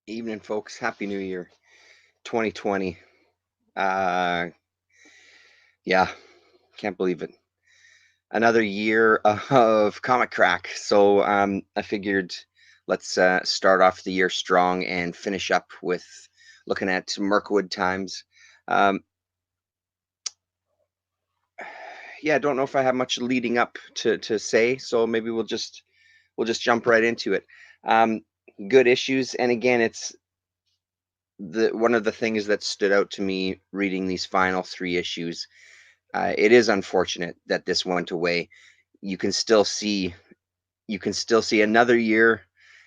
Evening, folks. Happy New Year, 2020. Uh, yeah, can't believe it. Another year of comic crack. So I figured let's start off the year strong and finish up with looking at Mirk-Wood Times. Um, yeah, I don't know if I have much leading up to say, so maybe we'll just jump right into it. Um, Good issues, and again, it's the one of the things that stood out to me reading these final three issues. It is unfortunate that this went away. You can still see another year,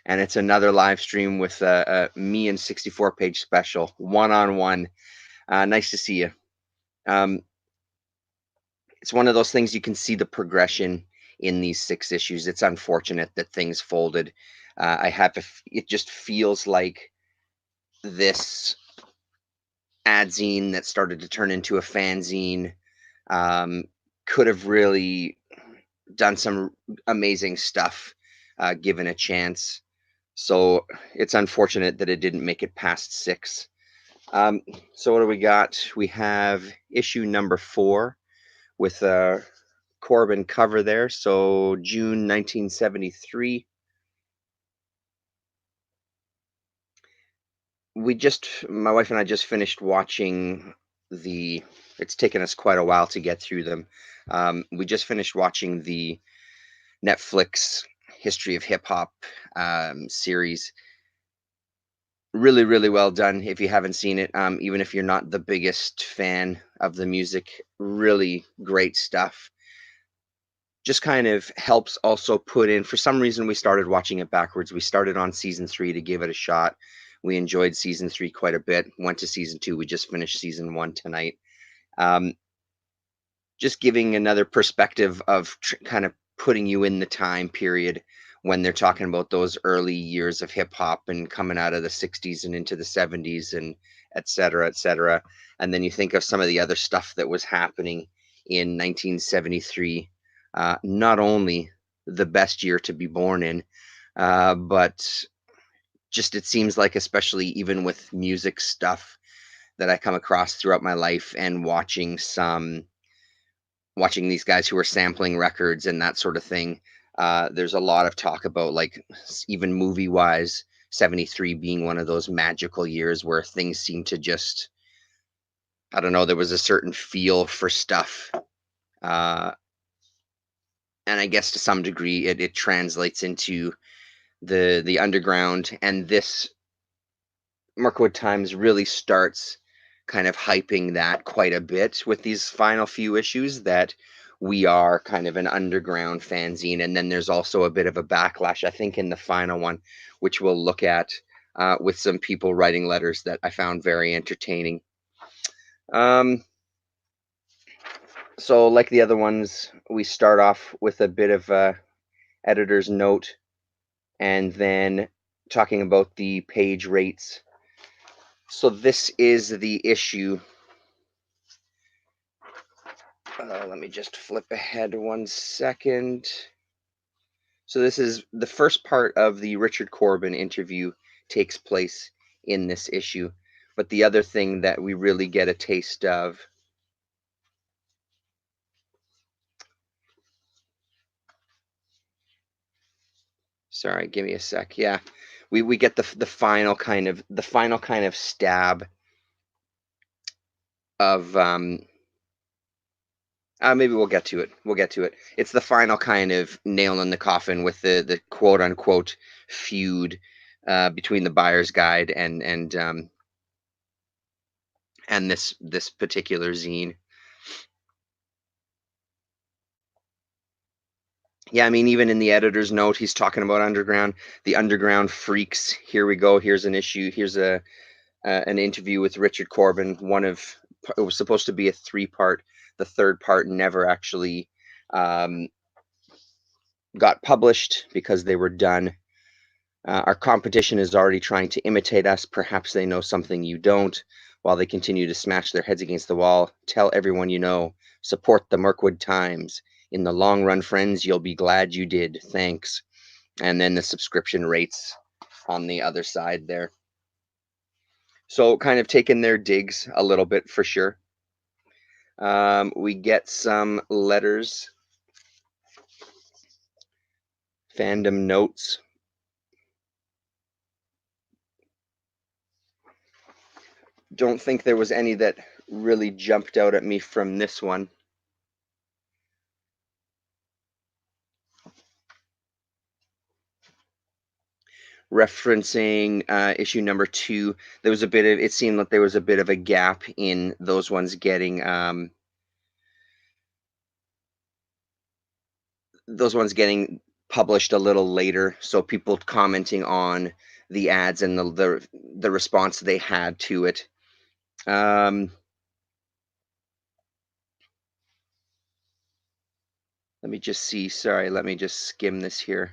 and it's another live stream with me and 64-page special, one-on-one. Nice to see you. Um, it's one of those things you can see the progression in these six issues. It's unfortunate that things folded. It just feels like this adzine that started to turn into a fanzine um, could have really done some amazing stuff given a chance. So it's unfortunate that it didn't make it past six. So what do we got? We have issue number 4 with a Corbin cover there. So June 1973. My wife and I just finished watching the. It's taken us quite a while to get through them. We just finished watching the Netflix History of Hip Hop series. Really, really well done. If you haven't seen it, even if you're not the biggest fan of the music, really great stuff. Just kind of helps also put in. For some reason, we started watching it backwards. We started on season 3 to give it a shot. We enjoyed season 3 quite a bit. Went to season 2. We just finished season 1 tonight. Um, just giving another perspective of kind of putting you in the time period when they're talking about those early years of hip hop and coming out of the 60s and into the 70s and et cetera, et cetera. And then you think of some of the other stuff that was happening in 1973. Not only the best year to be born in, but just it seems like, especially even with music stuff that I come across throughout my life and watching these guys who are sampling records and that sort of thing. There's a lot of talk about, like, even movie wise, 73 being one of those magical years where things seem to just, I don't know, there was a certain feel for stuff. Uh, and I guess to some degree it translates into the underground. And this Mirk-Wood Times really starts kind of hyping that quite a bit with these final few issues, that we are kind of an underground fanzine. And then there's also a bit of a backlash, I think, in the final one, which we'll look at with some people writing letters that I found very entertaining. Um, so, like the other ones, we start off with a bit of a editor's note and then talking about the page rates. So this is the issue. Let me just flip ahead 1 second. So this is the first part of the Richard Corbin interview takes place in this issue. But the other thing that we really get a taste of, sorry, give me a sec. Yeah, we get the final kind of stab of maybe we'll get to it. We'll get to it. It's the final kind of nail in the coffin with the quote unquote feud between the buyer's guide and this particular zine. Yeah, I mean, even in the editor's note, he's talking about underground, the underground freaks. Here we go. Here's an issue. Here's an interview with Richard Corbin. It was supposed to be a 3-part. The third part never actually um, got published because they were done. Our competition is already trying to imitate us. Perhaps they know something you don't. While they continue to smash their heads against the wall, tell everyone you know. Support the Mirk-Wood Times. In the long run, friends, you'll be glad you did. Thanks. And then the subscription rates on the other side there. So kind of taking their digs a little bit for sure. We get some letters, fandom notes. Don't think there was any that really jumped out at me from this one. Referencing issue number 2, there was a bit of, it seemed like there was a bit of a gap in those ones getting published a little later. So people commenting on the ads and the response they had to it. Let me just see. Sorry, let me just skim this here.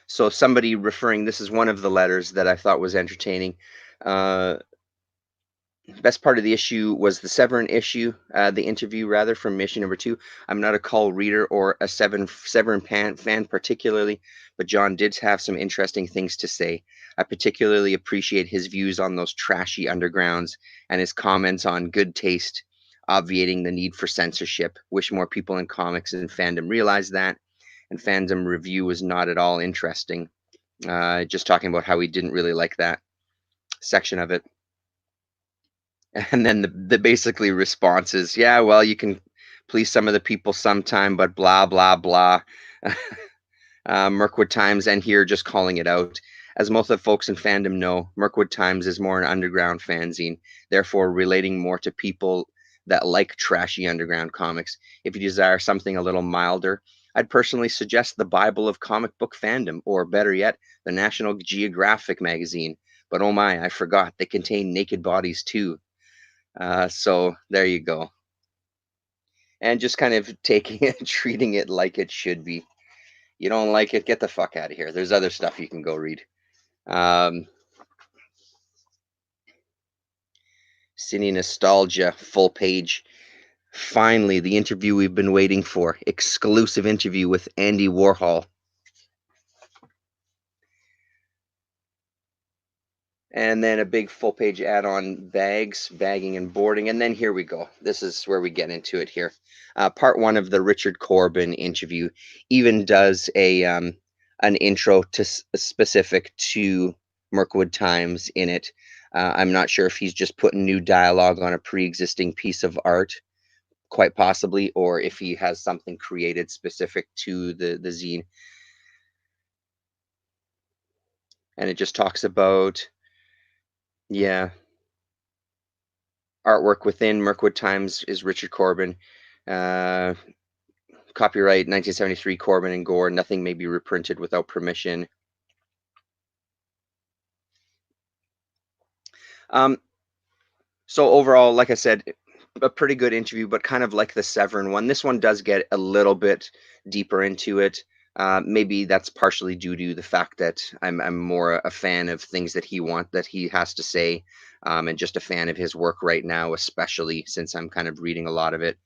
So somebody referring, this is one of the letters that I thought was entertaining. Best part of the issue was the Severin issue, the interview rather, from issue number 2. I'm not a Call reader or a Severin fan particularly, but John did have some interesting things to say. I particularly appreciate his views on those trashy undergrounds and his comments on good taste, obviating the need for censorship. Wish more people in comics and fandom realized that. And fandom review was not at all interesting. Just talking about how he didn't really like that section of it. And then the basically response is, yeah, well, you can please some of the people sometime, but blah, blah, blah. Mirk-Wood Times, and here just calling it out. As most of the folks in fandom know, Mirk-Wood Times is more an underground fanzine, therefore relating more to people that like trashy underground comics. If you desire something a little milder, I'd personally suggest the Bible of comic book fandom, or better yet, the National Geographic magazine. But oh my, I forgot, they contain naked bodies too. So there you go. And just kind of taking it, treating it like it should be. You don't like it, get the fuck out of here. There's other stuff you can go read. Cine Nostalgia, full page. Finally, the interview we've been waiting for. Exclusive interview with Andy Warhol. And then a big full page ad on bags, bagging and boarding. And then here we go. This is where we get into it here. Part 1 of the Richard Corbin interview even does an intro to specific to Mirk-Wood Times in it. I'm not sure if he's just putting new dialogue on a pre-existing piece of art, quite possibly, or if he has something created specific to the zine. And it just talks about, yeah, artwork within Mirk-Wood Times is Richard Corbin. Copyright 1973, Corbin and Gore. Nothing may be reprinted without permission. So overall, like I said, a pretty good interview, but kind of like the Severin one. This one does get a little bit deeper into it. Maybe that's partially due to the fact that I'm more a fan of things that he has to say, and just a fan of his work right now, especially since I'm kind of reading a lot of it.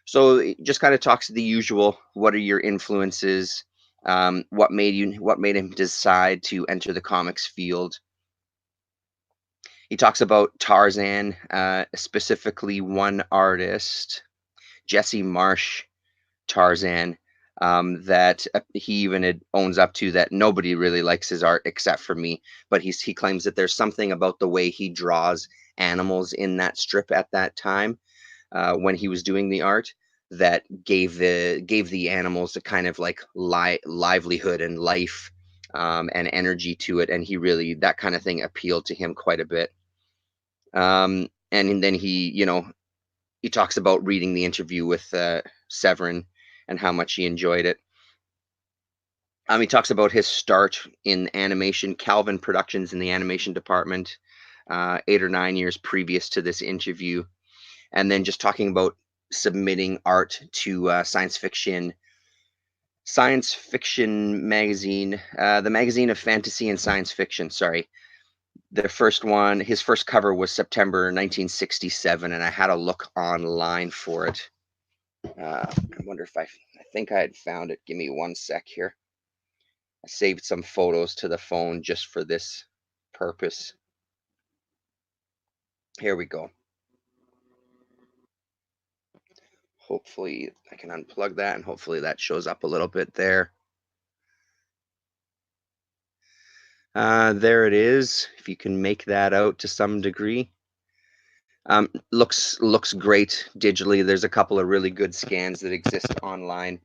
So it just kind of talks the usual. What are your influences? What made him decide to enter the comics field? He talks about Tarzan, specifically one artist, Jesse Marsh Tarzan, that he even owns up to, that nobody really likes his art except for me. But he claims that there's something about the way he draws animals in that strip at that time, when he was doing the art, that gave the animals a kind of like livelihood and life, and energy to it, and that kind of thing appealed to him quite a bit. And then he talks about reading the interview with Severin and how much he enjoyed it. He talks about his start in animation, Calvin Productions in the animation department, 8 or 9 years previous to this interview, and then just talking about submitting art to science fiction magazine, the magazine of fantasy and science fiction. Sorry, the first one, his first cover was September 1967, and I had a look online for it. I wonder if I think I had found it. Give me one sec here. I saved some photos to the phone just for this purpose. Here we go. Hopefully I can unplug that and hopefully that shows up a little bit there. There it is. If you can make that out to some degree. Looks great digitally. There's a couple of really good scans that exist online.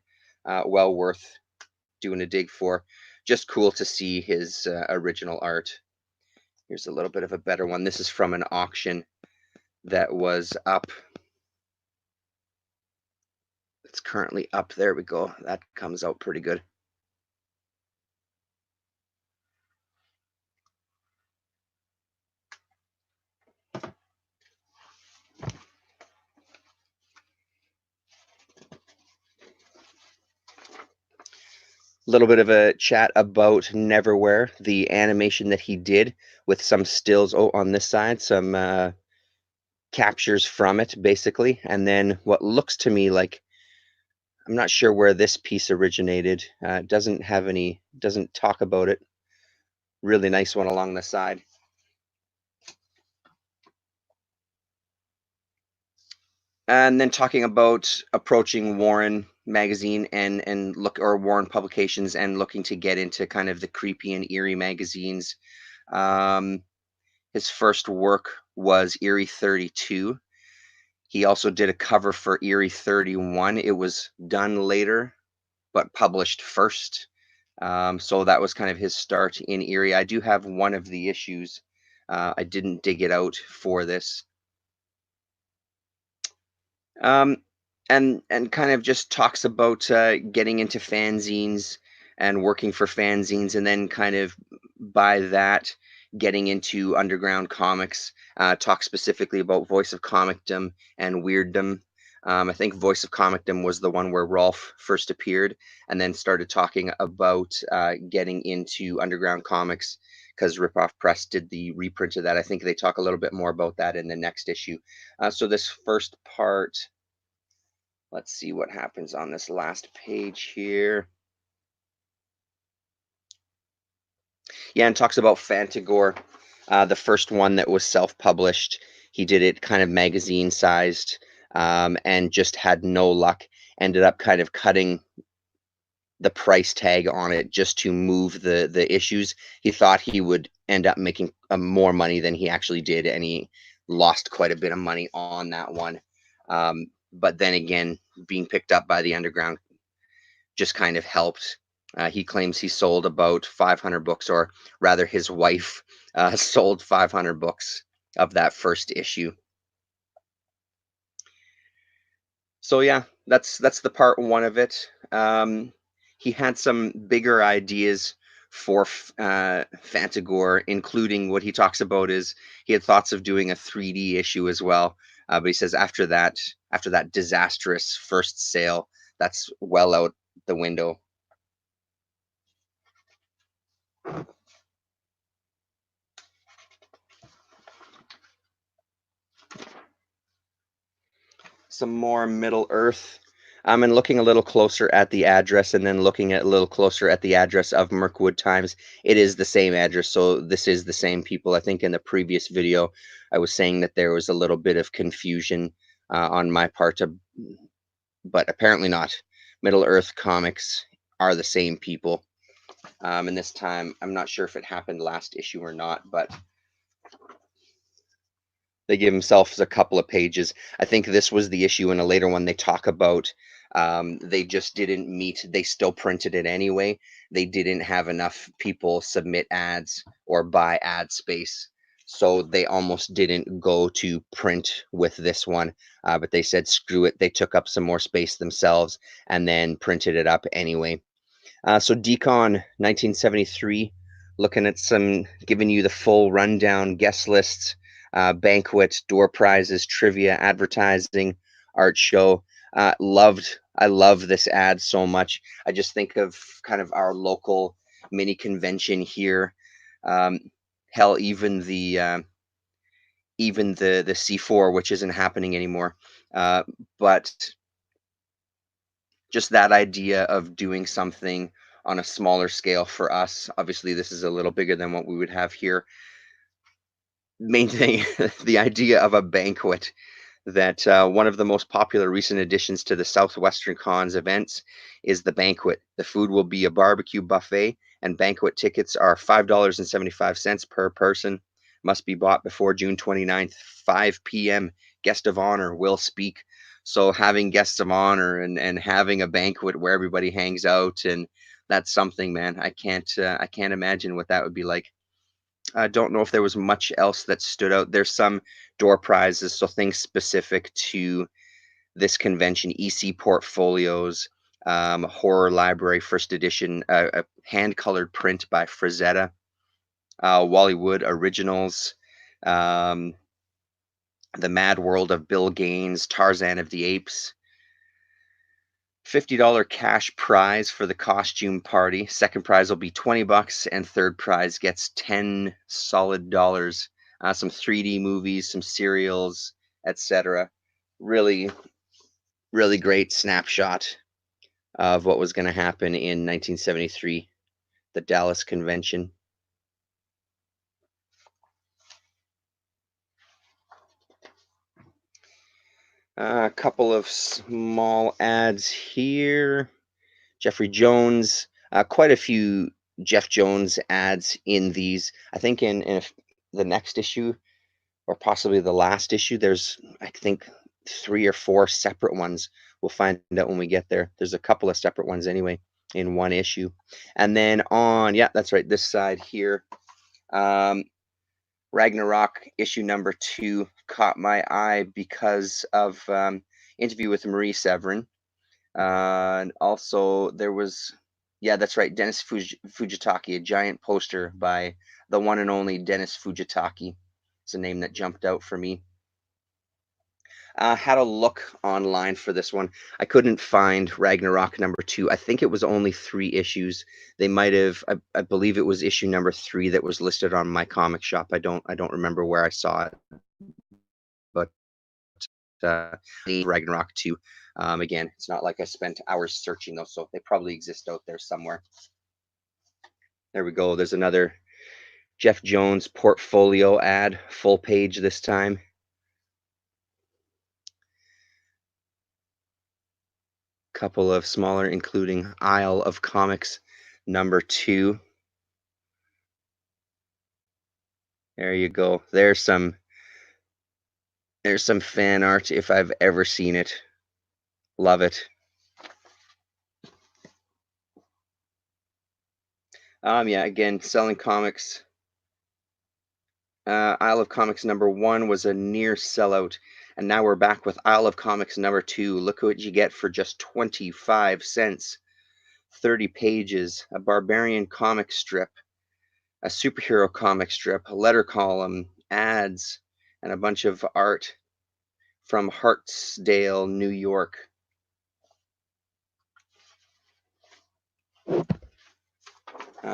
Well worth doing a dig for. Just cool to see his original art. Here's a little bit of a better one. This is from an auction that was up. It's currently up. There we go. That comes out pretty good. Little bit of a chat about Neverwhere, the animation that he did with some stills on this side, some captures from it basically, and then what looks to me like, I'm not sure where this piece originated. Doesn't talk about it. Really nice one along the side. And then talking about approaching Warren magazine and look or Warren Publications and looking to get into kind of the creepy and eerie magazines. Um, his first work was Eerie 32. He also did a cover for Eerie 31. It was done later, but published first. So that was kind of his start in Eerie. I do have one of the issues. I didn't dig it out for this. Um, and kind of just talks about getting into fanzines and working for fanzines, and then kind of by that getting into underground comics. Talk specifically about Voice of Comicdom and Weirddom. I think Voice of Comicdom was the one where Rolf first appeared, and then started talking about getting into underground comics because Ripoff Press did the reprint of that. I think they talk a little bit more about that in the next issue. So this first part, let's see what happens on this last page here. Yeah, and talks about Fantagor, the first one that was self-published. He did it kind of magazine-sized, and just had no luck. Ended up kind of cutting the price tag on it just to move the issues. He thought he would end up making more money than he actually did, and he lost quite a bit of money on that one. But then again, being picked up by the underground just kind of helped. He claims he sold about 500 books, or rather, his wife sold 500 books of that first issue. So yeah, that's the part one of it. He had some bigger ideas for Fantagor, including what he talks about is he had thoughts of doing a 3D issue as well. But he says after that disastrous first sale, that's well out the window. Some more Middle Earth. And looking a little closer at the address, and then looking at a little closer at the address of Mirk-Wood Times, it is the same address. So this is the same people. I think in the previous video, I was saying that there was a little bit of confusion on my part, but apparently not. Middle Earth Comics are the same people. And this time, I'm not sure if it happened last issue or not, but they give themselves a couple of pages. I think this was the issue in a later one. They talk about they just didn't meet. They still printed it anyway. They didn't have enough people submit ads or buy ad space. So they almost didn't go to print with this one. But they said, screw it. They took up some more space themselves and then printed it up anyway. So Decon 1973, looking at giving you the full rundown, guest lists, banquet, door prizes, trivia, advertising, art show. I love this ad so much. I just think of kind of our local mini convention here. Um, Hell, even the C4, which isn't happening anymore. But just that idea of doing something on a smaller scale for us. Obviously, this is a little bigger than what we would have here. main thing, the idea of a banquet, that one of the most popular recent additions to the Southwestern Cons events is the banquet. The food will be a barbecue buffet, and banquet tickets are $5.75 per person. Must be bought before June 29th, 5 p.m. Guest of honor will speak. So having guests of honor and having a banquet where everybody hangs out, and that's something, man. I can't imagine what that would be like. I don't know if there was much else that stood out. There's some door prizes, so things specific to this convention: EC portfolios, horror library first edition, a hand colored print by Frazetta, Wally Wood originals, um, The Mad World of Bill Gaines, Tarzan of the Apes. $50 cash prize for the costume party. Second prize will be $20, and third prize gets 10 solid dollars. Some 3D movies, some serials, etc. Really, really great snapshot of what was going to happen in 1973, the Dallas Convention. A couple of small ads here. Jeffrey Jones, quite a few Jeff Jones ads in these. I think in the next issue, or possibly the last issue, there's, I think, 3 or 4 separate ones. We'll find out when we get there. There's a couple of separate ones anyway in one issue. And then on, yeah, that's right, this side here, Ragnarok issue number 2 caught my eye because of interview with Marie Severin. And also there was, yeah, that's right, Dennis Fujitaki, a giant poster by the one and only Dennis Fujitaki. It's a name that jumped out for me. Had a look online for this one. I couldn't find Ragnarok number 2. I think it was only 3 issues. They might have, I believe it was issue number 3 that was listed on my comic shop. I don't remember where I saw it, but Ragnarok 2. Again, it's not like I spent hours searching those, so they probably exist out there somewhere. There we go. There's another Jeff Jones portfolio ad, full page this time. Couple of smaller, including Isle of Comics number 2. There you go. There's some fan art if I've ever seen it. Love it. Yeah, again, selling comics. Isle of Comics number 1 was a near sellout, and now we're back with Isle of Comics number 2. Look what you get for just 25 cents. 30 pages, a barbarian comic strip, a superhero comic strip, a letter column, ads, and a bunch of art from Hartsdale, New York.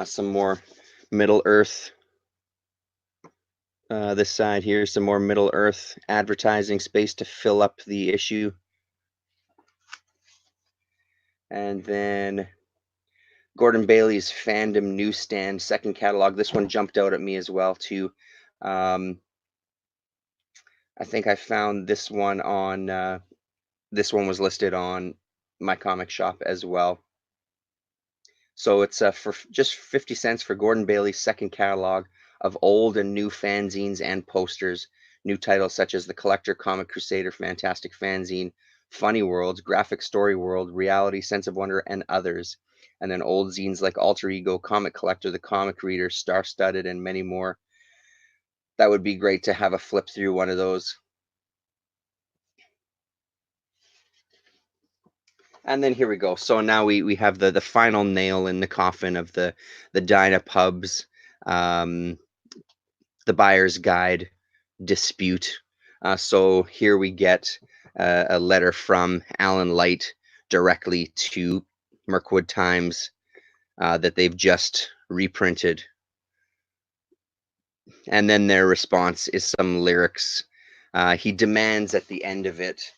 Some more Middle Earth. This side here, some more Middle Earth advertising space to fill up the issue. And then Gordon Bailey's Fandom Newsstand, second catalog. This one jumped out at me as well, too. I think I found this one on, this one was listed on my comic shop as well. So it's for just 50 cents for Gordon Bailey's second catalog of old and new fanzines and posters. New titles such as The Collector, Comic Crusader, Fantastic Fanzine, Funny Worlds, Graphic Story World, Reality, Sense of Wonder, and others. And then old zines like Alter Ego, Comic Collector, The Comic Reader, Star Studded, and many more. That would be great to have a flip through one of those. And then here we go. So now we have the final nail in the coffin of the Dyna Pubs, the buyer's guide dispute. So here we get a letter from Alan Light directly to Mirk-Wood Times that they've just reprinted. And then their response is some lyrics. He demands at the end of it,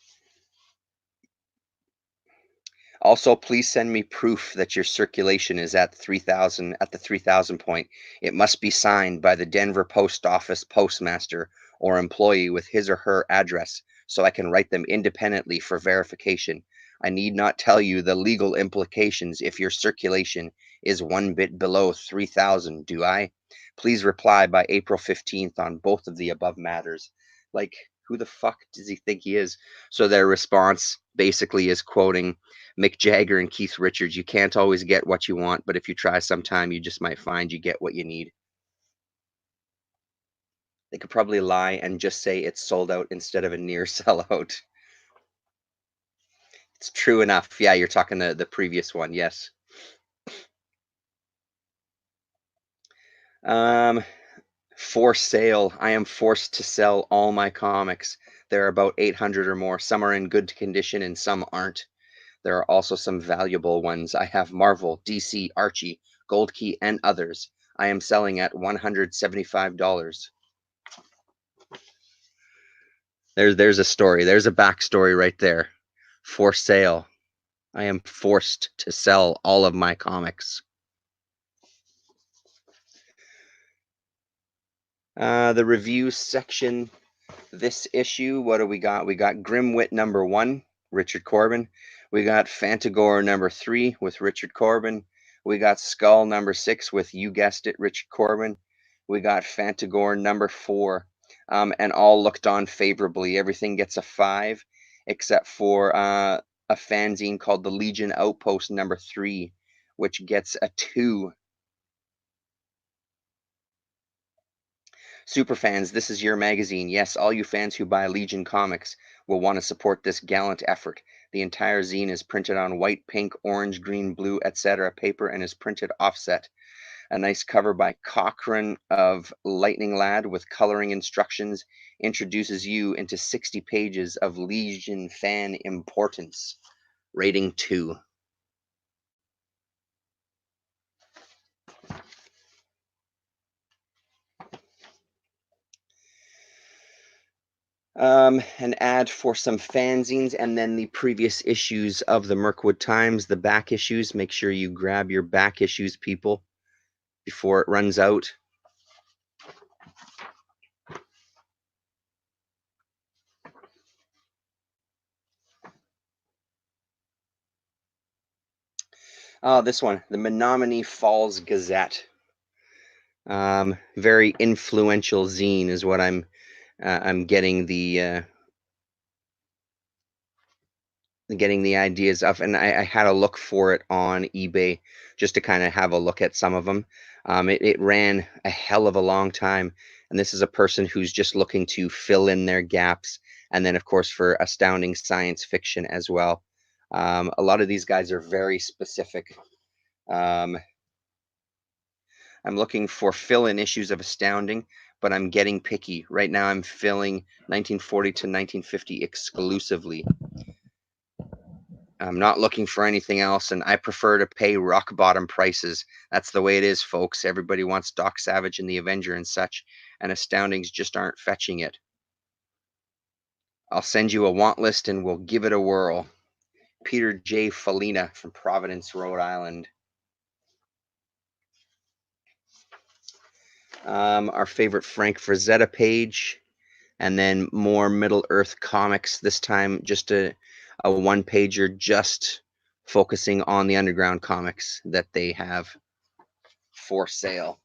Also, please send me proof that your circulation is at 3,000 at the 3,000 point. It must be signed by the Denver Post Office postmaster or employee with his or her address so I can write them independently for verification. I need not tell you the legal implications if your circulation is one bit below 3,000, do I? Please reply by April 15th on both of the above matters. Like, who the fuck does he think he is? So their response basically is quoting Mick Jagger and Keith Richards. You can't always get what you want, but if you try sometime, you just might find you get what you need. They could probably lie and just say it's sold out instead of a near sellout. It's true enough. Yeah, you're talking the previous one. Yes. Um, for sale. I am forced to sell all my comics. There are about 800 or more. Some are in good condition and some aren't. There are also some valuable ones. I have Marvel, DC, Archie, Gold Key, and others. I am selling at $175. There's a story. There's a backstory right there. For sale. I am forced to sell all of my comics. The review section. This issue, what do we got? We got Grimwit #1, Richard Corbin. We got Fantagore #3 with Richard Corbin. We got Skull #6 with, you guessed it, Richard Corbin. We got Fantagore #4, and all looked on favorably. Everything gets a 5, except for a fanzine called the Legion Outpost #3, which gets a 2. Superfans, this is your magazine. Yes, all you fans who buy Legion comics will want to support this gallant effort. The entire zine is printed on white, pink, orange, green, blue, etc. paper and is printed offset. A nice cover by Cochrane of Lightning Lad with coloring instructions introduces you into 60 pages of Legion fan importance. Rating 2. An ad for some fanzines and then the previous issues of the Mirk-Wood Times, the back issues. Make sure you grab your back issues, people, before it runs out. This one, the Menominee Falls Gazette. Very influential zine is what I'm getting the ideas of, and I had a look for it on eBay just to kind of have a look at some of them. It ran a hell of a long time, and this is a person who's just looking to fill in their gaps, and then of course for astounding science fiction as well. A lot of these guys are very specific. I'm looking for fill-in issues of Astounding, but I'm getting picky. Right now I'm filling 1940 to 1950 exclusively. I'm not looking for anything else, and I prefer to pay rock bottom prices. That's the way it is, folks. Everybody wants Doc Savage and the Avenger and such, and Astoundings just aren't fetching it. I'll send you a want list and we'll give it a whirl. Peter J. Falina from Providence, Rhode Island. Our favorite Frank Frazetta page, and then more Middle Earth comics. This time, just a one-pager, just focusing on the underground comics that they have for sale.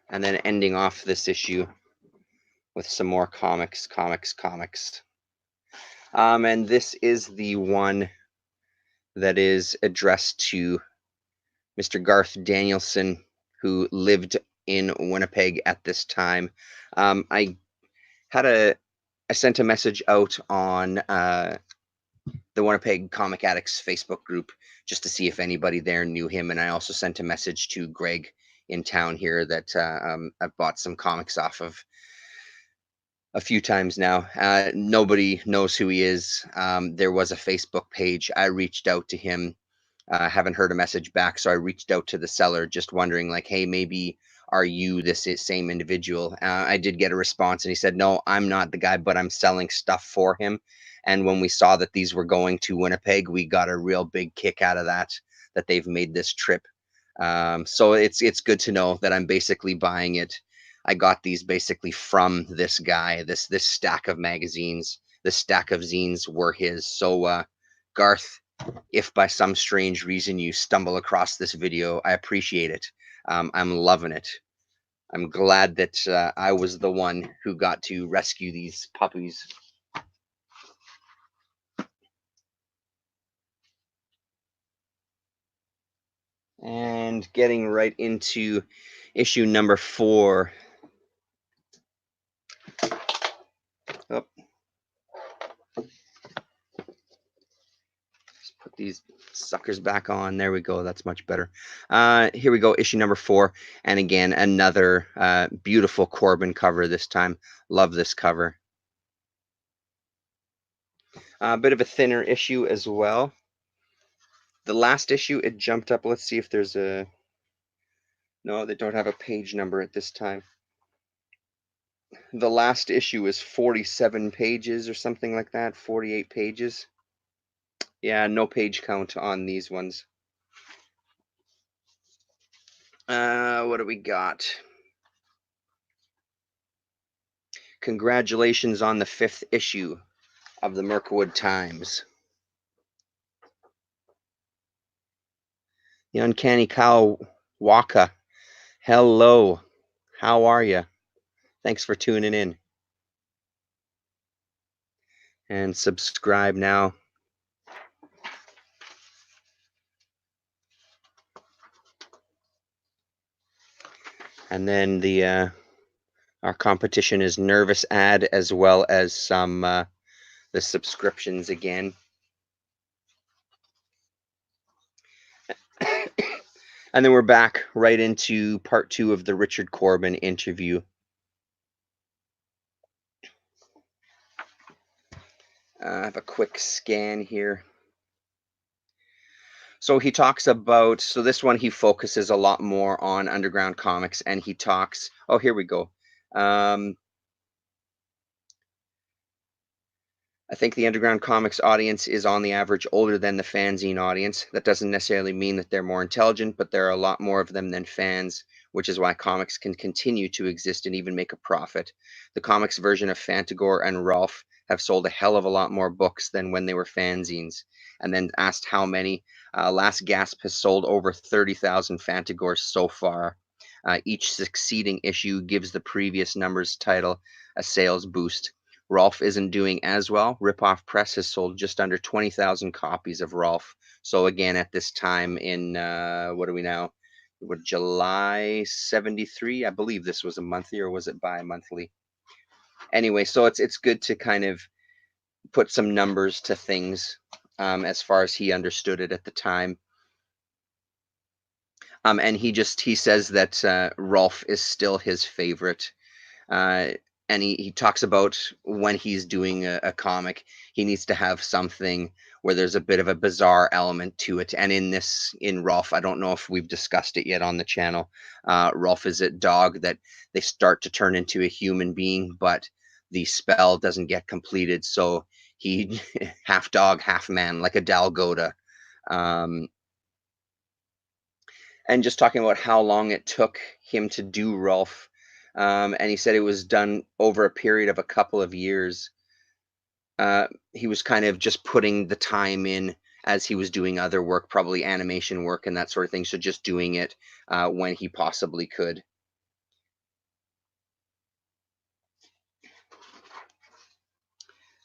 And then ending off this issue with some more comics. And this is the one that is addressed to Mr. Garth Danielson, who lived in Winnipeg at this time. I sent a message out on the Winnipeg Comic Addicts Facebook group just to see if anybody there knew him, and I also sent a message to Greg in town here that I've bought some comics off of a few times now. Nobody knows who he is. There was a Facebook page. I reached out to him. Haven't heard a message back, so I reached out to the seller just wondering, like, hey, maybe are you this same individual? I did get a response, and he said, no, I'm not the guy, but I'm selling stuff for him. And when we saw that these were going to Winnipeg, we got a real big kick out of that, that they've made this trip. So it's good to know that I'm basically buying it. I got these basically from this guy. This stack of magazines, this stack of zines were his. So Garth, if by some strange reason you stumble across this video, I appreciate it. I'm loving it. I'm glad that I was the one who got to rescue these puppies. And getting right into issue number 4. Oh, let's put these suckers back on. There we go. That's much better. Here we go. Issue number 4. And again, another beautiful Corbin cover this time. Love this cover. A bit of a thinner issue as well. The last issue, it jumped up. Let's see if there's a... No, they don't have a page number at this time. The last issue is 47 pages or something like that. 48 pages. Yeah, no page count on these ones. What do we got? Congratulations on the 5th issue of the Mirk-Wood Times. The Uncanny Cow Waka. Hello. How are you? Thanks for tuning in. And subscribe now. And then the our competition is Nervous Ad, as well as some the subscriptions again. And then we're back right into part 2 of the Richard Corbin interview. I have a quick scan here. So he talks about, so this one he focuses a lot more on underground comics, and he talks, oh, here we go. I think the underground comics audience is on the average older than the fanzine audience. That doesn't necessarily mean that they're more intelligent, but there are a lot more of them than fans, which is why comics can continue to exist and even make a profit. The comics version of Fantagor and Rolf have sold a hell of a lot more books than when they were fanzines. And then asked how many, Last Gasp has sold over 30,000 Fantagors so far. Each succeeding issue gives the previous number's title a sales boost. Rolf isn't doing as well. Ripoff Press has sold just under 20,000 copies of Rolf. So again, at this time in, what are we now? What, July 73? I believe this was a monthly, or was it bi-monthly? Anyway, so it's good to kind of put some numbers to things as far as he understood it at the time. And he says that Rolf is still his favorite. And he talks about when he's doing a comic, he needs to have something where there's a bit of a bizarre element to it. And in Rolf, I don't know if we've discussed it yet on the channel. Rolf is a dog that they start to turn into a human being, but the spell doesn't get completed. So he half dog, half man, like a Dalgota. And just talking about how long it took him to do Rolf. And he said it was done over a period of a couple of years. He was kind of just putting the time in as he was doing other work, probably animation work and that sort of thing. So just doing it when he possibly could.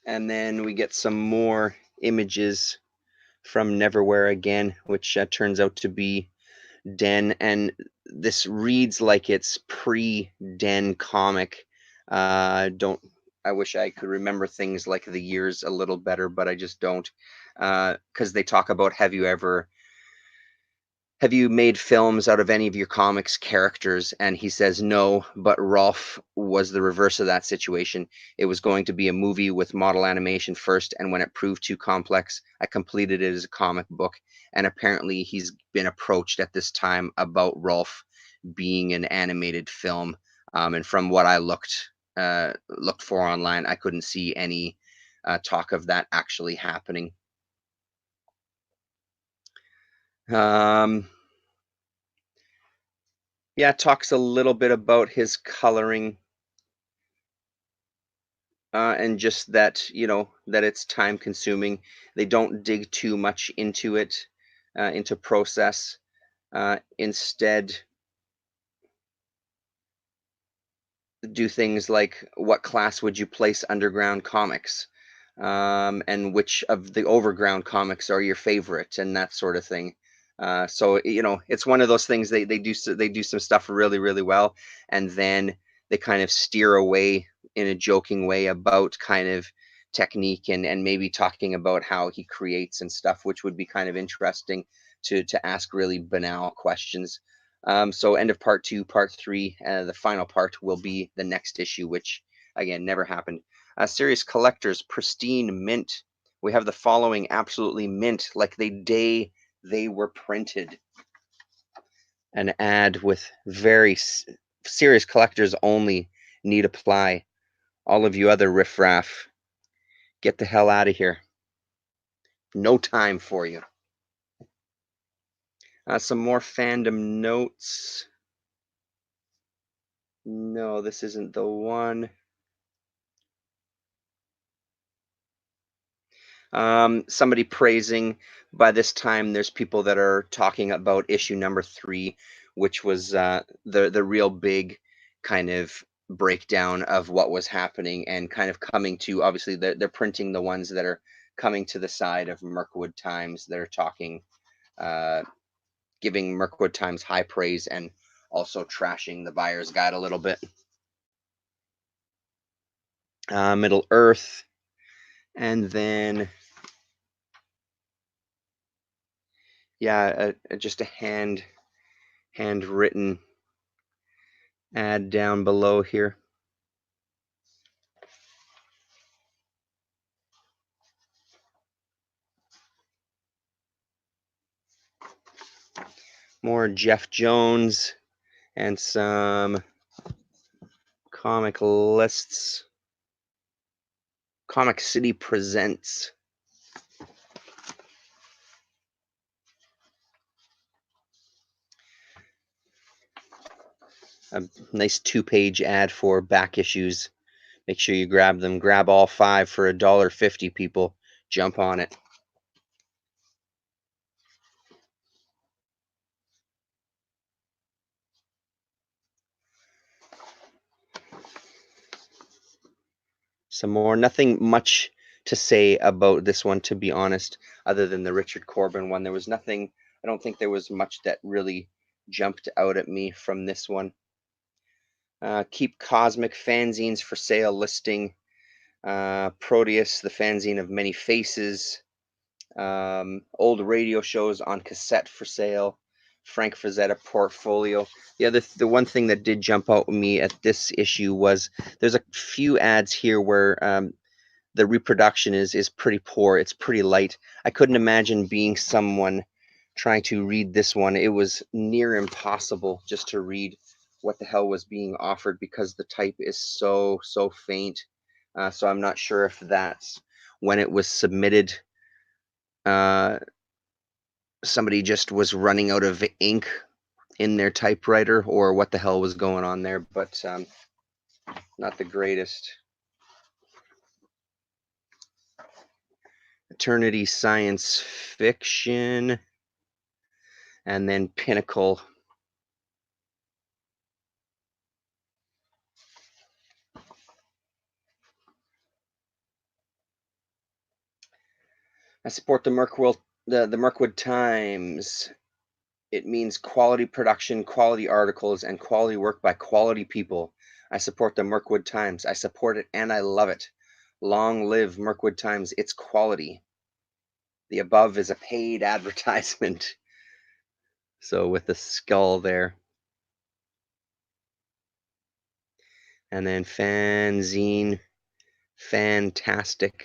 And then we get some more images from Neverwhere again, which turns out to be Den, and this reads like it's pre-Den comic. I wish I could remember things like the years a little better, but I just don't. Because they talk about, have you made films out of any of your comics characters? And he says no, but Rolf was the reverse of that situation. It was going to be a movie with model animation first, and when it proved too complex, I completed it as a comic book. And apparently he's been approached at this time about Rolf being an animated film. And from what I looked for online, I couldn't see any talk of that actually happening. Yeah, talks a little bit about his coloring, and just that, that it's time consuming. They don't dig too much into it, into process. Instead, do things like, what class would you place underground comics, and which of the overground comics are your favorite, and that sort of thing. So it's one of those things, they do some stuff really really well, and then they kind of steer away in a joking way about kind of technique, and maybe talking about how he creates and stuff, which would be kind of interesting to ask really banal questions. So end of part two. Part three, the final part, will be the next issue, which again never happened. Serious Collectors, pristine mint. We have the following, absolutely mint, like the day they were printed. An ad with very serious collectors only, need apply. All of you other riffraff, get the hell out of here. No time for you. Some more fandom notes. No, this isn't the one. Somebody praising. By this time, there's people that are talking about issue number 3, which was the real big kind of breakdown of what was happening, and kind of coming to, obviously they're printing the ones that are coming to the side of Mirk-Wood Times. They're talking, giving Mirk-Wood Times high praise, and also trashing the buyer's guide a little bit. Middle Earth, and then yeah, just a handwritten ad down below here. More Jeff Jones and some comic lists. Comic City Presents. A nice 2-page ad for back issues. Make sure you grab them. Grab all 5 for $1.50, people. Jump on it. Some more. Nothing much to say about this one, to be honest, other than the Richard Corbin one. There was nothing, I don't think there was much that really jumped out at me from this one. Keep Cosmic fanzines for sale listing. Proteus, the fanzine of many faces. Old radio shows on cassette for sale. Frank Frazetta portfolio. The one thing that did jump out at me at this issue was there's a few ads here where the reproduction is pretty poor. It's pretty light. I couldn't imagine being someone trying to read this one. It was near impossible just to read what the hell was being offered, because the type is so faint. So I'm not sure if that's when it was submitted, somebody just was running out of ink in their typewriter, or what the hell was going on there, but not the greatest. Eternity Science Fiction, and then Pinnacle. I support the Mirk-Wood Times. It means quality production, quality articles, and quality work by quality people. I support the Mirk-Wood Times. I support it and I love it. Long live Mirk-Wood Times. It's quality. The above is a paid advertisement. So with the skull there. And then fanzine, fantastic.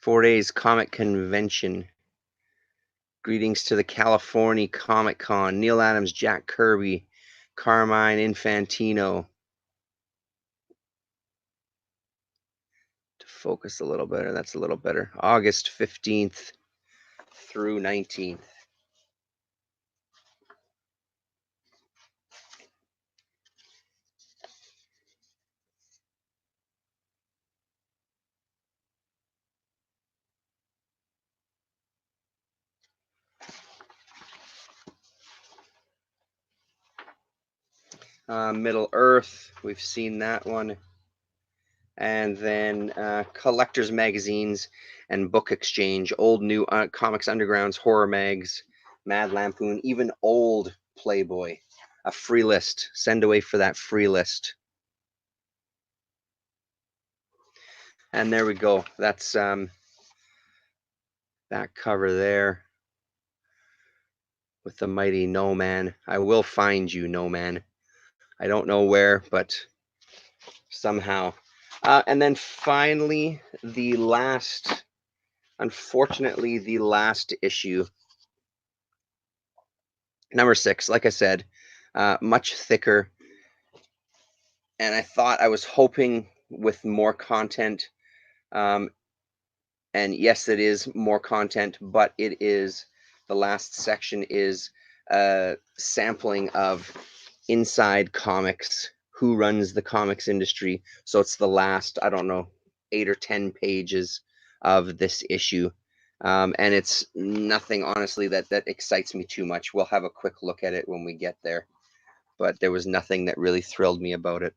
4 days comic convention. Greetings to the California Comic Con. Neil Adams, Jack Kirby, Carmine Infantino. focus a little better. That's a little better. August 15th through 19th. Middle Earth, we've seen that one. And then collectors magazines and book exchange, old new comics undergrounds, horror mags, Mad Lampoon, even old Playboy, a free list. Send away for that free list. And there we go. That's that cover there with the mighty No Man. I will find you, No Man. I don't know where, but somehow. And then finally, the last, unfortunately, the last issue, number 6, like I said, much thicker. And I was hoping with more content. And yes, it is more content, but it is, the last section is a sampling of inside comics, who runs the comics industry. So it's the last, I don't know, 8 or 10 pages of this issue. And it's nothing, honestly, that excites me too much. We'll have a quick look at it when we get there. But there was nothing that really thrilled me about it.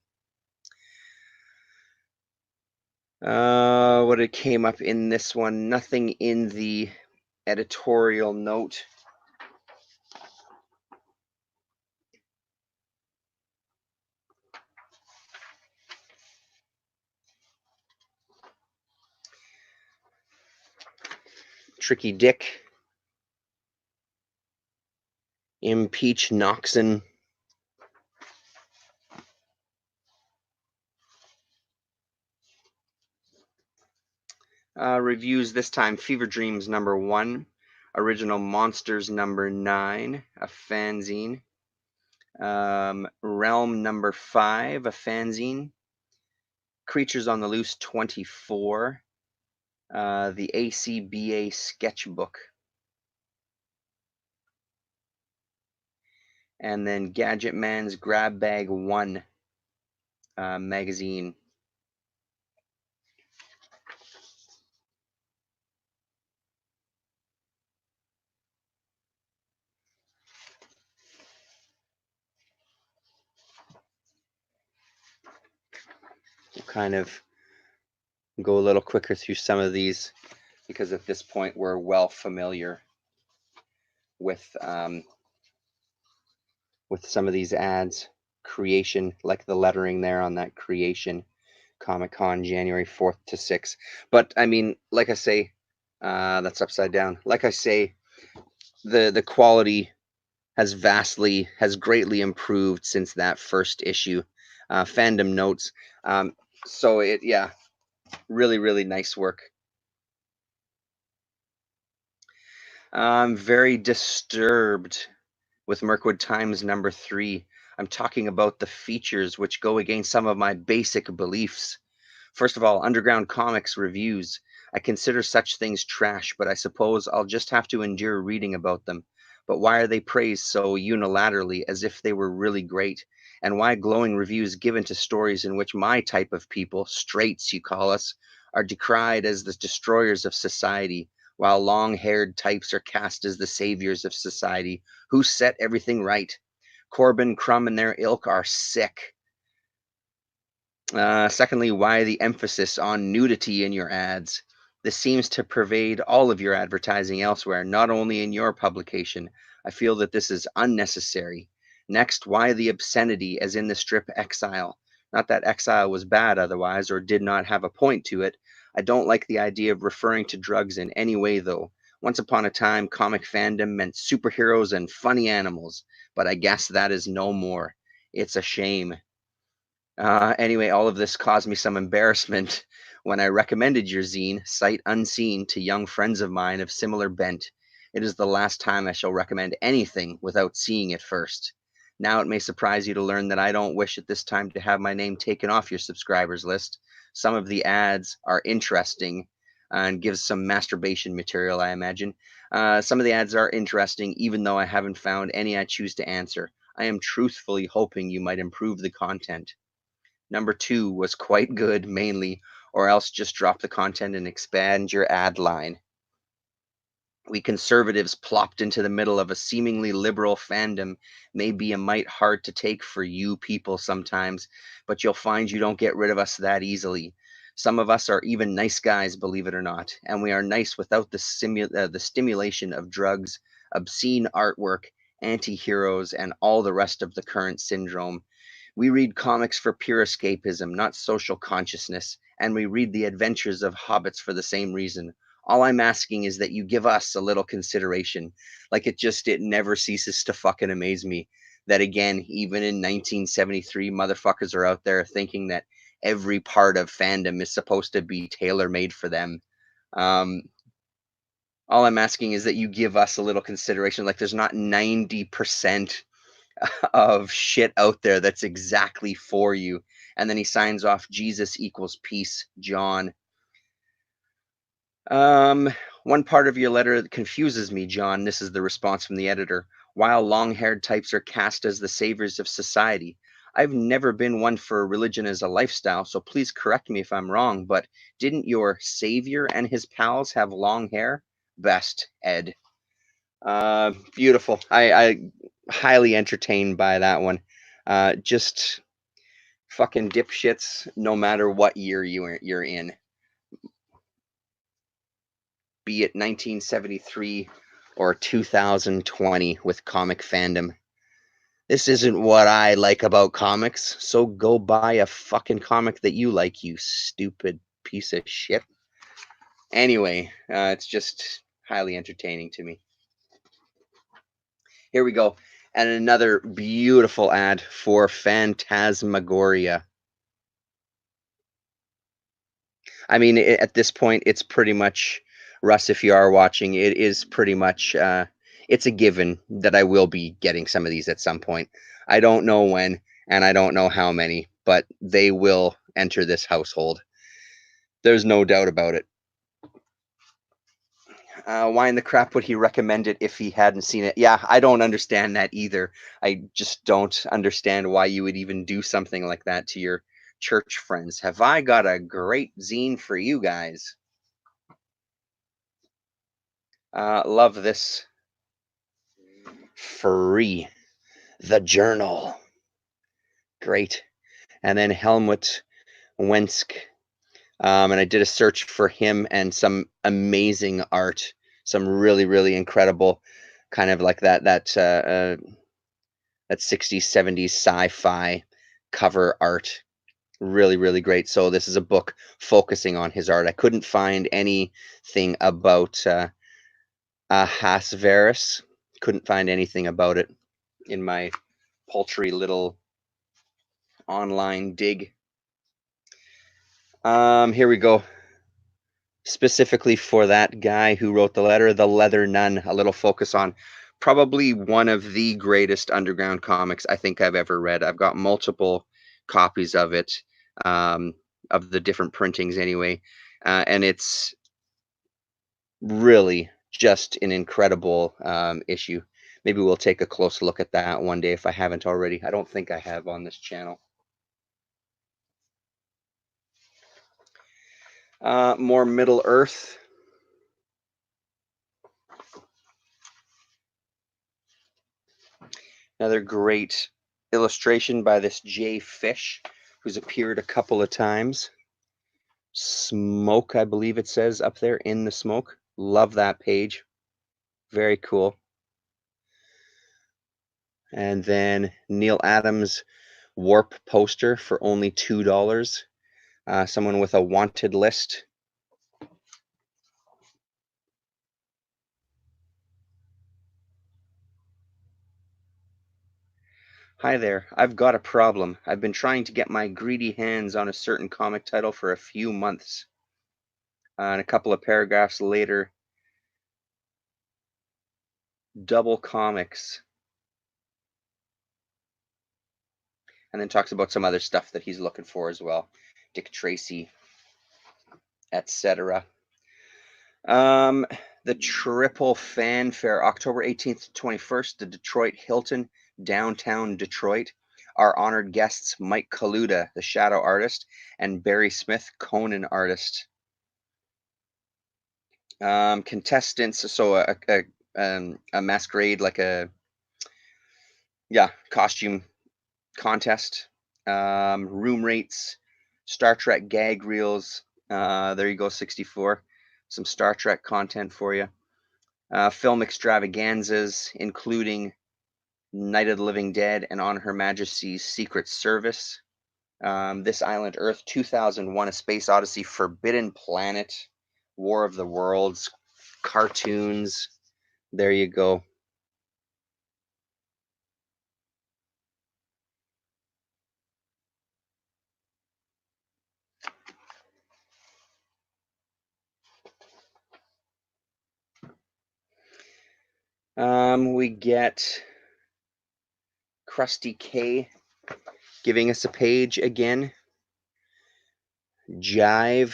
What it came up in this one, nothing in the editorial note. Tricky Dick, Impeach Noxon, reviews this time: Fever Dreams #1, Original Monsters #9, a fanzine, Realm #5, a fanzine, Creatures on the Loose 24, the ACBA sketchbook, and then Gadget Man's Grab Bag 1 magazine. We'll kind of go a little quicker through some of these because at this point we're well familiar with some of these ads. Creation, like the lettering there on that Creation, Comic-Con, January 4th to 6th. But I mean, like I say, that's upside down. Like I say, the quality has greatly improved since that first issue. Fandom notes. So yeah, really nice work. I'm very disturbed with Mirk-Wood Times #3. I'm talking about the features which go against some of my basic beliefs. First of all, underground comics reviews. I consider such things trash, but I suppose I'll just have to endure reading about them. But why are they praised so unilaterally as if they were really great? And why glowing reviews given to stories in which my type of people, straights you call us, are decried as the destroyers of society, while long-haired types are cast as the saviors of society, who set everything right? Corbin, Crumb, and their ilk are sick. Secondly, why the emphasis on nudity in your ads? This seems to pervade all of your advertising elsewhere, not only in your publication. I feel that this is unnecessary. Next, why the obscenity as in the strip Exile? Not that Exile was bad otherwise or did not have a point to it. I don't like the idea of referring to drugs in any way, though. Once upon a time, comic fandom meant superheroes and funny animals, but I guess that is no more. It's a shame. Anyway, all of this caused me some embarrassment when I recommended your zine, Sight Unseen, to young friends of mine of similar bent. It is the last time I shall recommend anything without seeing it first. Now it may surprise you to learn that I don't wish at this time to have my name taken off your subscribers list. Some of the ads are interesting and gives some masturbation material, I imagine. Some of the ads are interesting, even though I haven't found any I choose to answer. I am truthfully hoping you might improve the content. Number two was quite good, mainly, or else just drop the content and expand your ad line. We conservatives plopped into the middle of a seemingly liberal fandom may be a mite hard to take for you people sometimes, but you'll find you don't get rid of us that easily. Some of us are even nice guys, believe it or not, and we are nice without the stimulation of drugs, obscene artwork, anti heroes, and all the rest of the current syndrome. We read comics for pure escapism, not social consciousness, and we read the adventures of hobbits for the same reason. All I'm asking is that you give us a little consideration. Like it never ceases to fucking amaze me that again, even in 1973, motherfuckers are out there thinking that every part of fandom is supposed to be tailor made for them. Um, all I'm asking is that you give us a little consideration. Like there's not 90% of shit out there that's exactly for you. And then he signs off Jesus equals peace, John. Um, One part of your letter that confuses me, John. This is the response from the editor. While long haired types are cast as the saviors of society, I've never been one for religion as a lifestyle, so please correct me if I'm wrong, but didn't your savior and his pals have long hair? Best, Ed. Beautiful. I highly entertained by that one. Just fucking dipshits, no matter what year you're in, be it 1973 or 2020 with comic fandom. This isn't what I like about comics, so go buy a fucking comic that you like, you stupid piece of shit. Anyway, it's just highly entertaining to me. Here we go. And another beautiful ad for Phantasmagoria. I mean, at this point, it's pretty much, Russ, if you are watching, it is pretty much, it's a given that I will be getting some of these at some point. I don't know when, and I don't know how many, but they will enter this household. There's no doubt about it. Why in the crap would he recommend it if he hadn't seen it? Yeah, I don't understand that either. I just don't understand why you would even do something like that to your church friends. Have I got a great zine for you guys? Love this. Free. The Journal. Great. And then Helmut Wensk. And I did a search for him and some amazing art, some really, really incredible kind of like that 60s, 70s sci-fi cover art. Really, really great. So this is a book focusing on his art. I couldn't find anything about Ahasverus. Couldn't find anything about it in my paltry little online dig. Here we go. Specifically for that guy who wrote the letter, The Leather Nun, a little focus on probably one of the greatest underground comics I think I've ever read. I've got multiple copies of it, of the different printings anyway, and it's really just an incredible issue. Maybe we'll take a close look at that one day if I haven't already. I don't think I have on this channel. More Middle Earth. Another great illustration by this Jay Fish, who's appeared a couple of times. Smoke, I believe it says up there, In the Smoke. Love that page. Very cool. And then Neil Adams Warp poster for only $2. Someone with a wanted list. Hi there, I've got a problem. I've been trying to get my greedy hands on a certain comic title for a few months. And a couple of paragraphs later, Double Comics. and then talks about some other stuff that he's looking for as well. Dick Tracy, etc. The triple fanfare, October 18th to 21st, the Detroit Hilton, downtown Detroit. Our honored guests, Mike Kaluta, the shadow artist, and Barry Smith, Conan artist. Contestants, so a masquerade, like a costume contest. Room rates, Star Trek gag reels. There you go, 64. Some Star Trek content for you. Film extravaganzas, including Night of the Living Dead and On Her Majesty's Secret Service. This Island Earth, 2001: A Space Odyssey, Forbidden Planet, War of the Worlds, cartoons. There you go. We get Krusty K giving us a page again. Jive.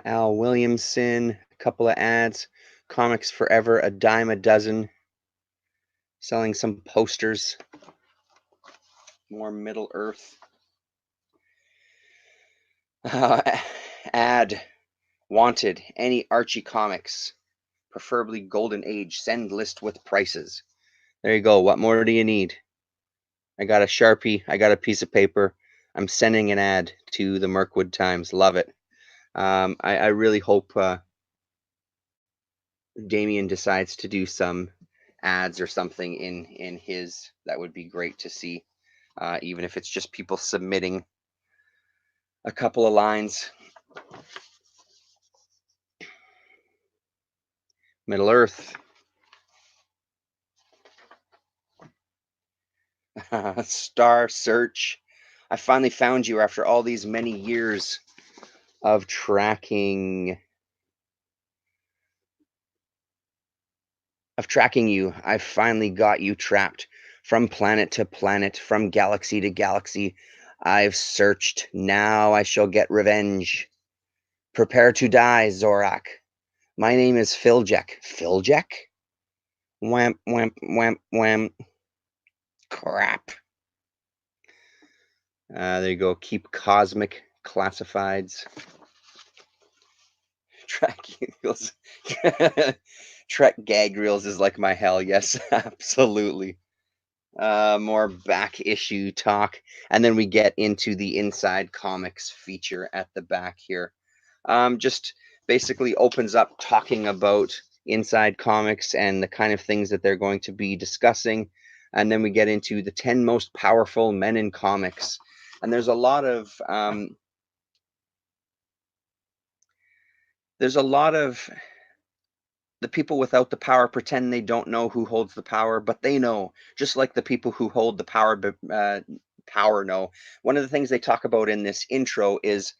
Al Williamson, a couple of ads. Comics Forever, a dime a dozen. Selling some posters. More Middle Earth. Ad. Wanted. Any Archie comics. Preferably Golden Age. Send list with prices. There you go. What more do you need? I got a Sharpie. I got a piece of paper. I'm sending an ad to the Mirk-Wood Times. Love it. I really hope Damien decides to do some ads or something in his. That would be great to see, even if it's just people submitting a couple of lines. Middle Earth. Star Search. I finally found you after all these many years of tracking you. I finally got you trapped from planet to planet, from galaxy to galaxy. I've searched. Now I shall get revenge. Prepare to die, Zorak. My name is Filjek. Filjek? Whamp, whamp, whamp, whamp. Crap. There you go. Keep cosmic classifieds. Track reels. Trek gag reels is like my hell. Yes, absolutely. More back issue talk, and then we get into the Inside Comics feature at the back here. Just basically opens up talking about Inside Comics and the kind of things that they're going to be discussing, and then we get into the 10 most powerful men in comics. And there's a lot of the people without the power pretend they don't know who holds the power, but they know, just like the people who hold the power know. One of the things they talk about in this intro is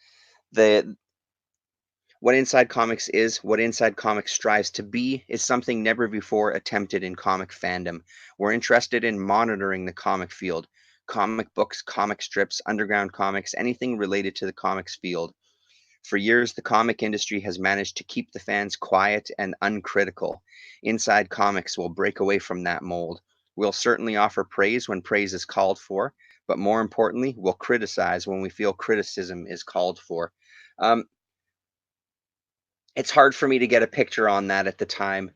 what Inside Comics is, what Inside Comics strives to be, is something never before attempted in comic fandom. We're interested in monitoring the comic field, comic books, comic strips, underground comics, anything related to the comics field. For years, the comic industry has managed to keep the fans quiet and uncritical. Inside Comics will break away from that mold. We'll certainly offer praise when praise is called for, but more importantly, we'll criticize when we feel criticism is called for. It's hard for me to get a picture on that at the time,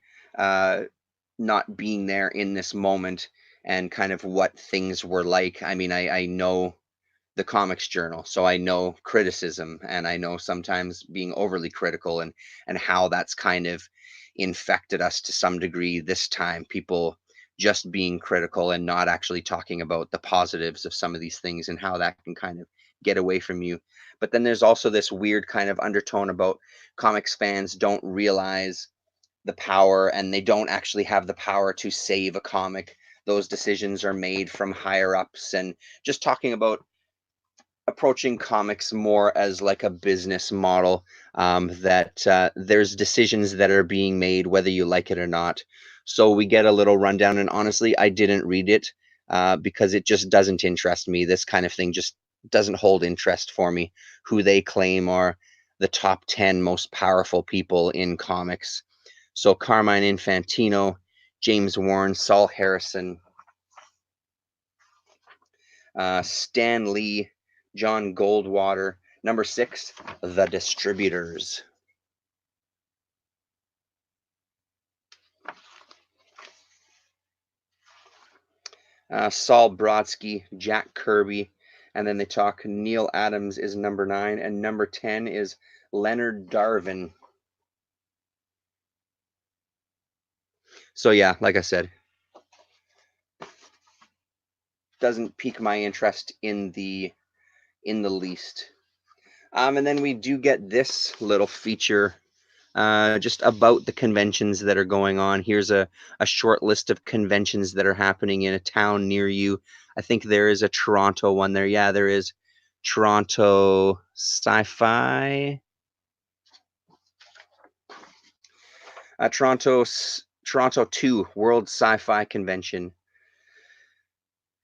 not being there in this moment and kind of what things were like. I mean, I know the Comics Journal, so I know criticism, and I know sometimes being overly critical, and how that's kind of infected us to some degree this time. People just being critical and not actually talking about the positives of some of these things and how that can kind of get away from you. But then there's also this weird kind of undertone about comics fans don't realize the power, and they don't actually have the power to save a comic. Those decisions are made from higher ups, and just talking about approaching comics more as like a business model, that there's decisions that are being made whether you like it or not. So we get a little rundown, and honestly, I didn't read it because it just doesn't interest me. This kind of thing just doesn't hold interest for me. Who they claim are the top 10 most powerful people in comics. So Carmine Infantino, James Warren, Saul Harrison, Stan Lee, John Goldwater. Number 6, The Distributors. Saul Brodsky, Jack Kirby, and then they talk Neil Adams is number 9, and number 10 is Leonard Darwin. So yeah, like I said, doesn't pique my interest in the least. And then we do get this little feature just about the conventions that are going on. Here's a short list of conventions that are happening in a town near you. I think there is a Toronto one there. Yeah, there is Toronto Sci-Fi. Toronto 2 World Sci-Fi Convention.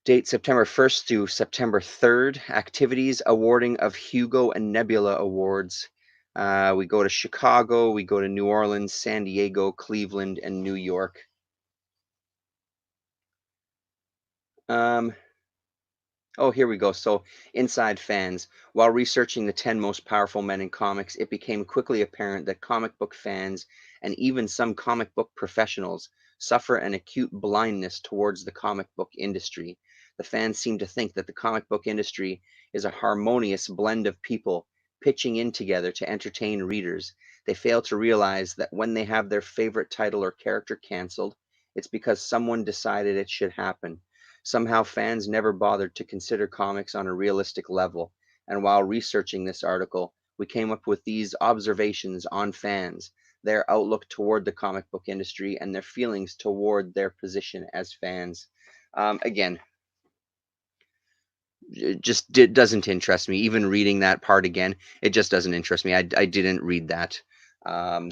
Date September 1st through September 3rd. Activities, awarding of Hugo and Nebula Awards. We go to Chicago, we go to New Orleans, San Diego, Cleveland, and New York. Oh, here we go. So, inside fans. While researching the 10 most powerful men in comics, it became quickly apparent that comic book fans and even some comic book professionals suffer an acute blindness towards the comic book industry. The fans seem to think that the comic book industry is a harmonious blend of people pitching in together to entertain readers. They fail to realize that when they have their favorite title or character canceled, it's because someone decided it should happen. Somehow fans never bothered to consider comics on a realistic level, and while researching this article, we came up with these observations on fans, their outlook toward the comic book industry, and their feelings toward their position as fans. Again, it just doesn't interest me. Even reading that part again, it just doesn't interest me. I didn't read that. Um,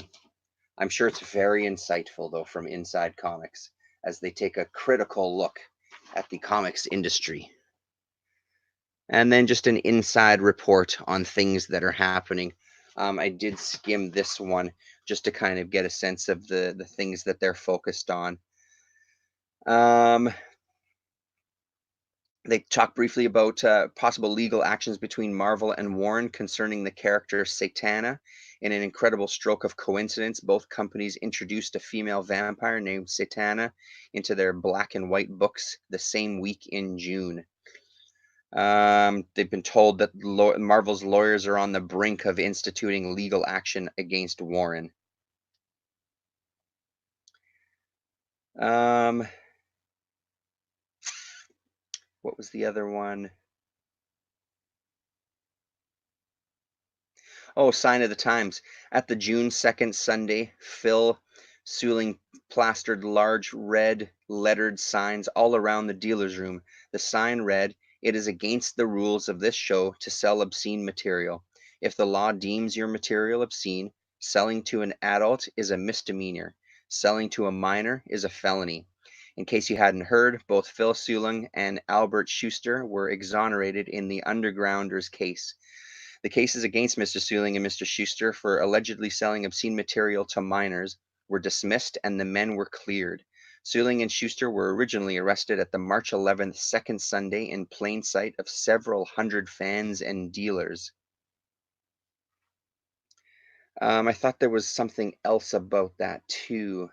I'm sure it's very insightful, though, from Inside Comics, as they take a critical look at the comics industry. And then just an inside report on things that are happening. I did skim this one just to kind of get a sense of the things that they're focused on. They talk briefly about possible legal actions between Marvel and Warren concerning the character Satana. In an incredible stroke of coincidence, both companies introduced a female vampire named Satana into their black and white books the same week in June. They've been told that Marvel's lawyers are on the brink of instituting legal action against Warren. Um, what was the other one? Oh, Sign of the Times. At the June 2nd Sunday, Phil Suling plastered large red lettered signs all around the dealer's room. The sign read, "It is against the rules of this show to sell obscene material. If the law deems your material obscene, selling to an adult is a misdemeanor. Selling to a minor is a felony." In case you hadn't heard, both Phil Suling and Albert Schuster were exonerated in the Undergrounders case. The cases against Mr. Suling and Mr. Schuster for allegedly selling obscene material to minors were dismissed and the men were cleared. Suling and Schuster were originally arrested at the March 11th second Sunday in plain sight of several hundred fans and dealers. I thought there was something else about that too.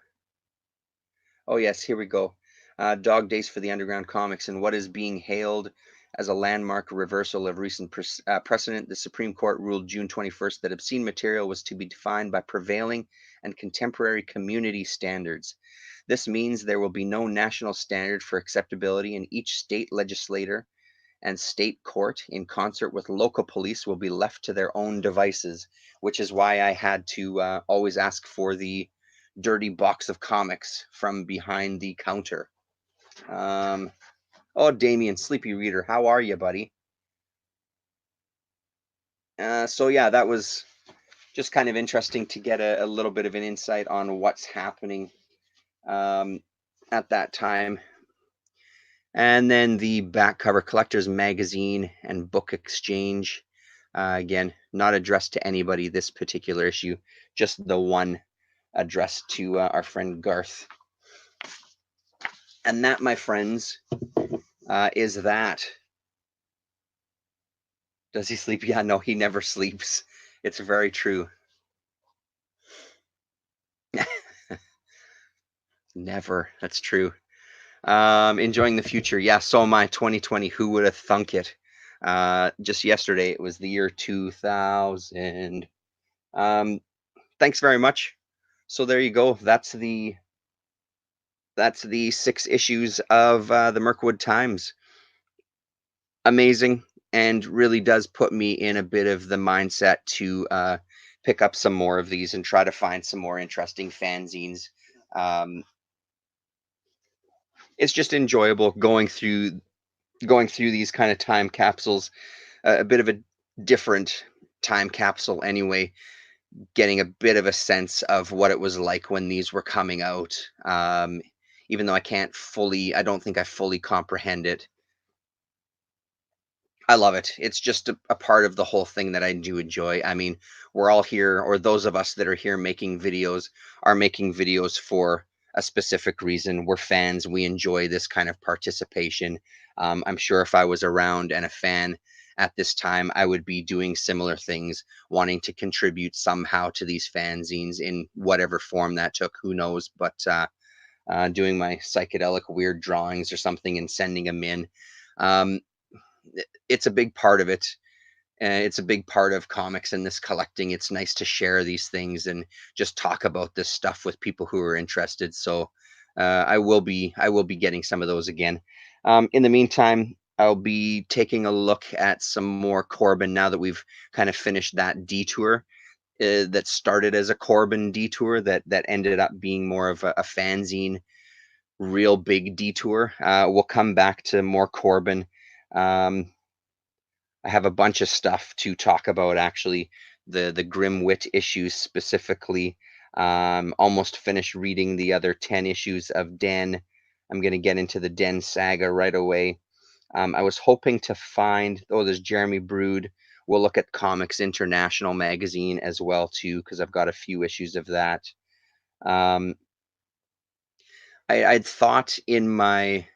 Oh, yes, here we go. Dog Days for the Underground Comics and what is being hailed as a landmark reversal of recent precedent. The Supreme Court ruled June 21st that obscene material was to be defined by prevailing and contemporary community standards. This means there will be no national standard for acceptability, and each state legislator and state court, in concert with local police, will be left to their own devices, which is why I had to always ask for the dirty box of comics from behind the counter. Oh, Damien, Sleepy Reader, how are you, buddy? So yeah, that was just kind of interesting to get a little bit of an insight on what's happening um, at that time. And then the back cover collector's magazine and book exchange. Again, not addressed to anybody, this particular issue, just the one addressed to our friend Garth. And that, my friends, is that. Does he sleep? Yeah, no, he never sleeps. It's very true. Never. That's true. Enjoying the future. Yeah, so am I. 2020. Who would have thunk it? Just yesterday, it was the year 2000. Thanks very much. So there you go. That's the 6 issues of the Mirk-Wood Times. Amazing, and really does put me in a bit of the mindset to pick up some more of these and try to find some more interesting fanzines. Um, it's just enjoyable going through these kind of time capsules. A bit of a different time capsule anyway, getting a bit of a sense of what it was like when these were coming out. Even though I don't think I fully comprehend it. I love it. It's just a part of the whole thing that I do enjoy. I mean, we're all here, or those of us that are here making videos are making videos for a specific reason. We're fans. We enjoy this kind of participation. I'm sure if I was around and a fan at this time, I would be doing similar things, wanting to contribute somehow to these fanzines in whatever form that took. Who knows? But doing my psychedelic weird drawings or something and sending them in. Um, it's a big part of it. It's a big part of comics and this collecting. It's nice to share these things and just talk about this stuff with people who are interested. So I will be getting some of those again. In the meantime, I'll be taking a look at some more Corbin now that we've kind of finished that detour that started as a Corbin detour that ended up being more of a fanzine, real big detour. We'll come back to more Corbin. Um, I have a bunch of stuff to talk about actually. The Grim Wit issues specifically. Almost finished reading the other 10 issues of Den. I'm going to get into the Den saga right away. I was hoping to find, there's Jeremy Brood. We'll look at Comics International magazine as well too, because I've got a few issues of that. Um, I'd thought in my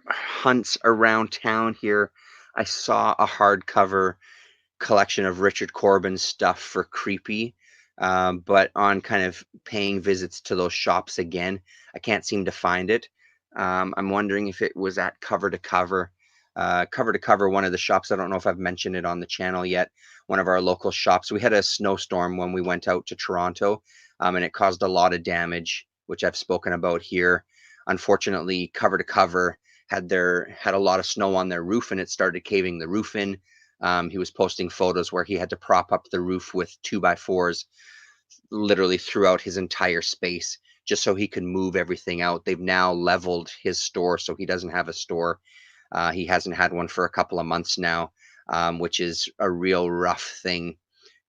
hunts around town here, I saw a hardcover collection of Richard Corbin's stuff for Creepy. But on kind of paying visits to those shops again, I can't seem to find it. I'm wondering if it was at Cover to Cover. Cover to Cover, one of the shops, I don't know if I've mentioned it on the channel yet, one of our local shops. We had a snowstorm when we went out to Toronto, and it caused a lot of damage, which I've spoken about here. Unfortunately, Cover to Cover had a lot of snow on their roof, and it started caving the roof in. He was posting photos where he had to prop up the roof with 2x4s literally throughout his entire space just so he could move everything out. They've now leveled his store, so he doesn't have a store. He hasn't had one for a couple of months now, which is a real rough thing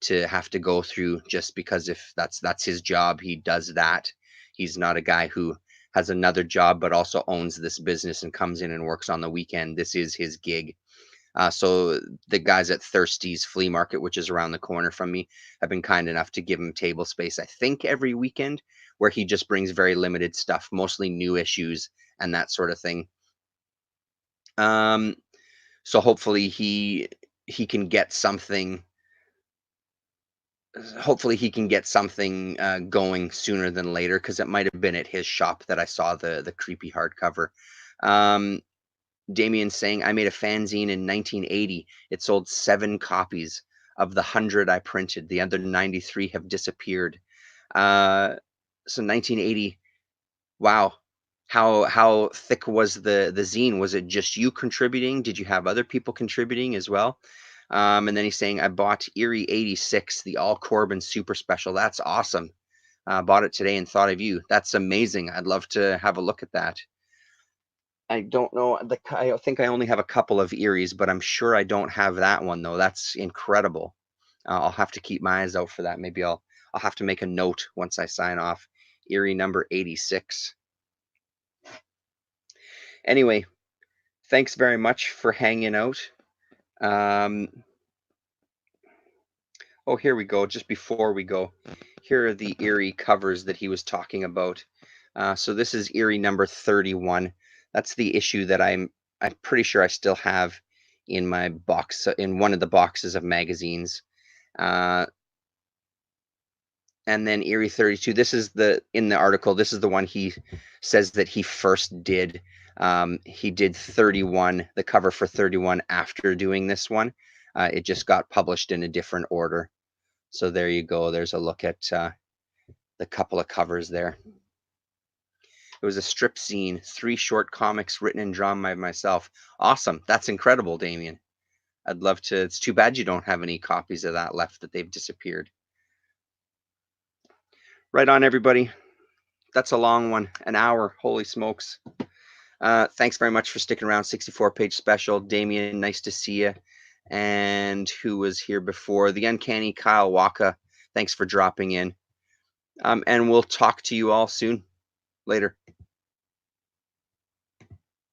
to have to go through. Just because if that's his job, he does that. He's not a guy who has another job but also owns this business and comes in and works on the weekend. This is his gig. So the guys at Thirsty's Flea Market, which is around the corner from me, have been kind enough to give him table space, I think, every weekend, where he just brings very limited stuff, mostly new issues and that sort of thing. Um, so hopefully he can get something. Hopefully he can get something going sooner than later, because it might have been at his shop that I saw the creepy hardcover. Um, Damien saying, I made a fanzine in 1980. It sold 7 copies of the 100 I printed. The other 93 have disappeared. So 1980, wow. How thick was the zine? Was it just you contributing? Did you have other people contributing as well? And then he's saying, I bought Erie 86, the All Corbin Super Special. That's awesome. Bought it today and thought of you. That's amazing. I'd love to have a look at that. I don't know. I think I only have a couple of Eries, but I'm sure I don't have that one though. That's incredible. I'll have to keep my eyes out for that. Maybe I'll have to make a note once I sign off Eerie number 86. Anyway, thanks very much for hanging out. Oh, here we go. Just before we go, here are the Eerie covers that he was talking about. So this is Eerie number 31. That's the issue that I'm pretty sure I still have in my box, in one of the boxes of magazines. And then Eerie 32. This is in the article. This is the one he says that he first did. He did 31, the cover for 31 after doing this one. It just got published in a different order. So there you go. There's a look at the couple of covers there. It was a strip scene, 3 short comics written and drawn by myself. Awesome. That's incredible, Damien. I'd love to. It's too bad you don't have any copies of that left, that they've disappeared. Right on, everybody. That's a long one, an hour. Holy smokes. Thanks very much for sticking around. 64-page special. Damien, nice to see you. And who was here before? The Uncanny Kyle Waka. Thanks for dropping in. And we'll talk to you all soon. Later.